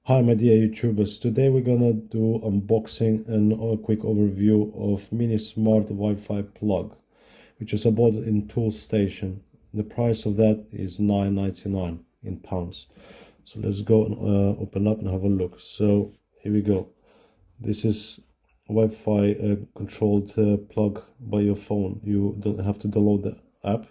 Hi my dear YouTubers, today we're gonna do unboxing and a quick overview of mini smart Wi-Fi plug, which is bought in Tool Station. The price of that is £9.99 in pounds. So let's go and open up and have a look. So here we go. This is Wi-Fi controlled plug by your phone. You don't have to download the app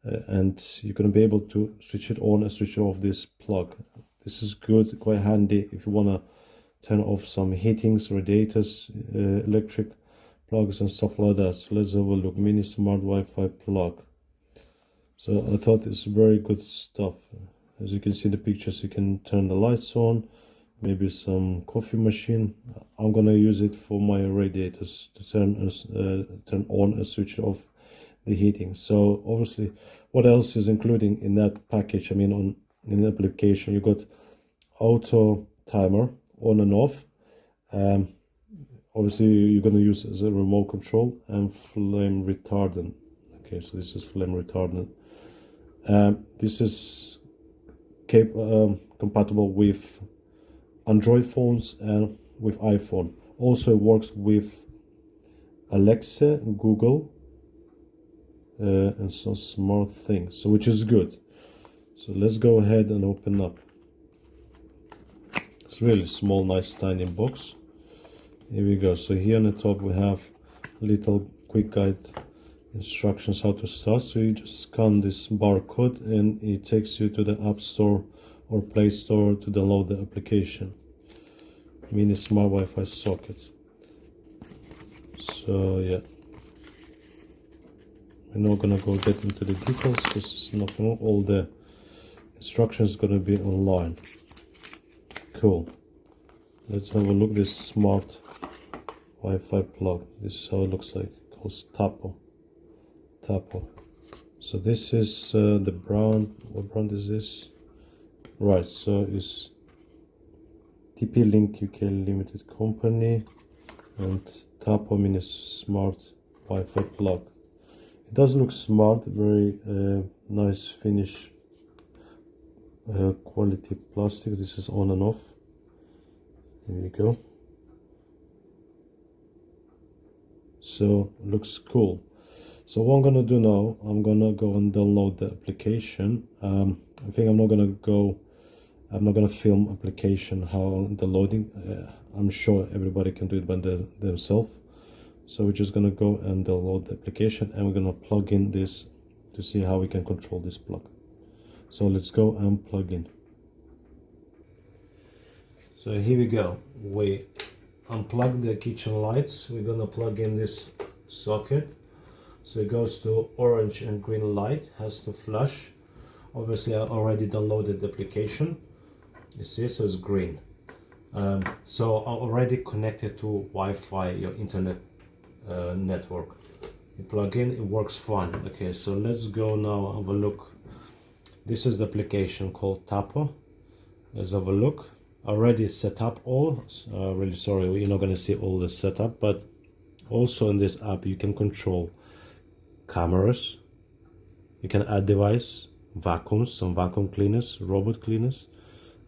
and you're gonna be able to switch it on and switch off this plug. This is good, quite handy if you want to turn off some heatings, radiators, electric plugs and stuff like that. So let's have a look. Mini smart Wi-Fi plug. So I thought it's very good stuff. As you can see the pictures, you can turn the lights on, maybe some coffee machine. I'm gonna use it for my radiators to turn on and switch off the heating. So obviously, what else is including in that package? I mean, in the application you got auto timer on and off. Obviously you're going to use as a remote control, and flame retardant. Okay, so this is flame retardant. This is compatible with Android phones and with iPhone. Also it works with Alexa, Google, and some smart things, so which is good. So let's go ahead and open up. It's really small, nice, tiny box. Here we go. So here on the top we have a little quick guide instructions how to start. So you just scan this barcode and it takes you to the App Store or Play Store to download the application. Mini Smart Wi-Fi socket. So yeah, we're not gonna go get into the details because it's not all the instructions gonna be online. Cool. Let's have a look. This smart Wi-Fi plug. This is how it looks like. It calls Tapo. So this is the brand. What brand is this? Right. So it's TP-Link UK Limited Company and Tapo Mini Smart Wi-Fi plug. It does look smart. Very nice finish. Quality plastic. This is on and off. Here you go. So looks cool. So what I'm gonna do now, I'm gonna go and download the application. I think I'm not gonna film application how the loading. I'm sure everybody can do it by themselves. So we're just gonna go and download the application, and we're gonna plug in this to see how we can control this plug. So let's go and plug in. So here we go. We unplug the kitchen lights. We're gonna plug in this socket. So it goes to orange and green light, has to flash. Obviously I already downloaded the application. You see, so it's green. So I'm already connected to Wi-Fi, your internet network. You plug in, it works fine. Okay, so let's go now have a look. This is the application called Tapo. Let's have a look. Already set up all. Really sorry, you're not going to see all the setup, but also in this app you can control cameras. You can add device, vacuums, some vacuum cleaners, robot cleaners.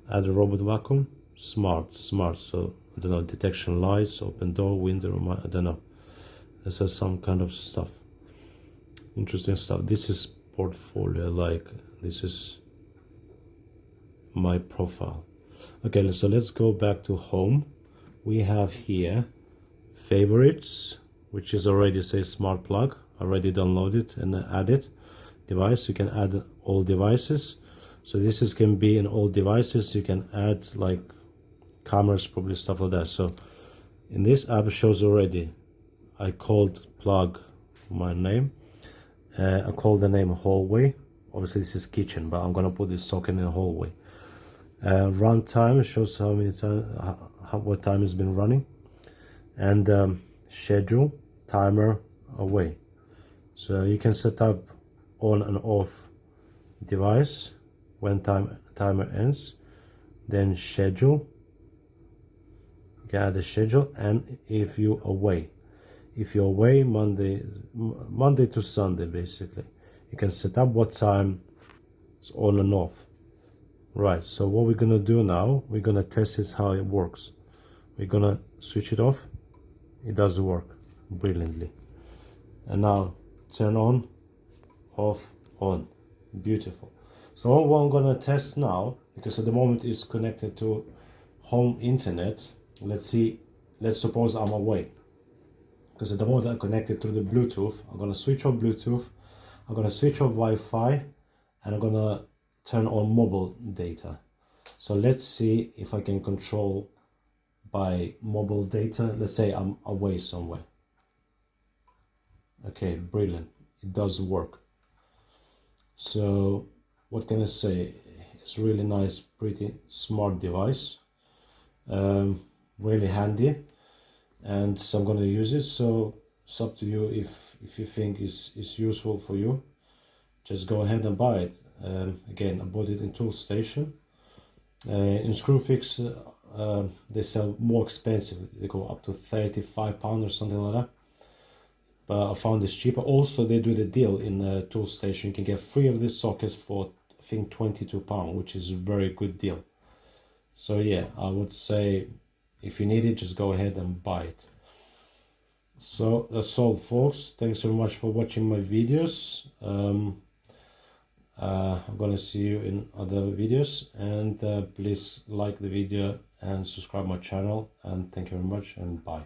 Add a robot vacuum, smart. So I don't know, detection lights, open door, window, I don't know. This is some kind of stuff. Interesting stuff. This is portfolio, like this is my profile. Okay, so let's go back to home. We have here favorites, which is already say smart plug, already downloaded and added. Device, you can add all devices. So this is can be in all devices. You can add like cameras, probably stuff like that. So in this app shows already, I called plug my name. I called the name hallway. Obviously this is kitchen, but I'm gonna put this socket in the hallway. Run time shows how many time, what time has been running, and schedule, timer, away. So you can set up on and off device when timer ends, then schedule. You can add a schedule, and if you're away Monday to Sunday, basically you can set up what time it's on and off. Right, so what we're gonna do now, we're gonna test this how it works. We're gonna switch it off. It does work brilliantly. And now turn on, off, on. Beautiful. So what I'm gonna test now, because at the moment it's connected to home internet. Let's suppose I'm away, because at the moment I'm connected through the Bluetooth. I'm gonna switch off Bluetooth, I'm gonna switch off Wi-Fi, and I'm gonna turn on mobile data. So let's see if I can control by mobile data. Let's say I'm away somewhere. Okay, brilliant, it does work. So what can I say? It's really nice, pretty smart device, really handy, and so I'm going to use it. So it's up to you. If you think it's useful for you, just go ahead and buy it. Again, I bought it in Tool Station. In Screwfix they sell more expensive, they go up to £35 or something like that, but I found this cheaper. Also they do the deal in Tool Station. You can get 3 of these sockets for I think £22, which is a very good deal. So yeah, I would say if you need it, just go ahead and buy it. So that's all, folks. Thanks so much for watching my videos. I'm gonna see you in other videos, and please like the video and subscribe my channel, and thank you very much, and bye.